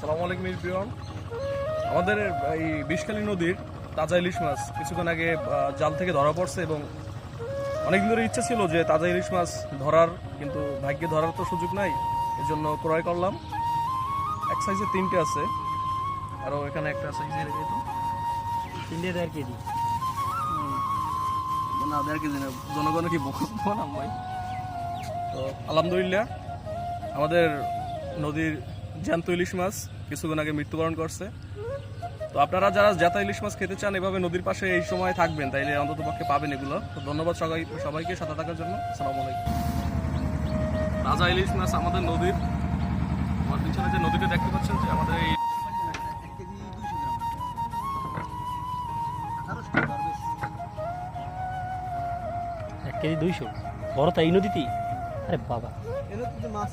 আসসালামু আলাইকুম এভরিওয়ান। আমাদের এই বিষখালী নদীর তাজা ইলিশ মাছ কিছুক্ষণ আগে জাল থেকে ধরা পড়ছে এবং অনেকদিন ধরে ইচ্ছা ছিল যে তাজা ইলিশ মাছ ধরার, কিন্তু ভাগ্যে ধরার তো সুযোগ নাই, এজন্য ক্রয় করলাম। এক সাইজে 3টে আছে, আরও এখানে একটা সাইজে রেখে তো 1.5 কেজি না 1.5 কেজি না, জনগণের কি বকবো না ভাই। তো আলহামদুলিল্লাহ আমাদের নদীর জ্যান্ত ইলিশ মাছ কিছুক্ষণ আগে মৃত্যুবরণ করছে। তো আপনারা যারা জ্যাতা ইলিশ মাছ খেতে চান এভাবে নদীর পাশে এই সময় থাকবেন, তাইলে অন্তত পক্ষে পাবেন এগুলো। তো ধন্যবাদ সবাইকে সাথে থাকার জন্য। আসসালামু আলাইকুম। তাজা ইলিশ মাছ আমাদের নদীর, আমার পিছনে যে নদীটা দেখতে পাচ্ছেন যে আমাদের এই 1 কেজি 200 বড় তাই নদীতে। আরে বাবা মাছ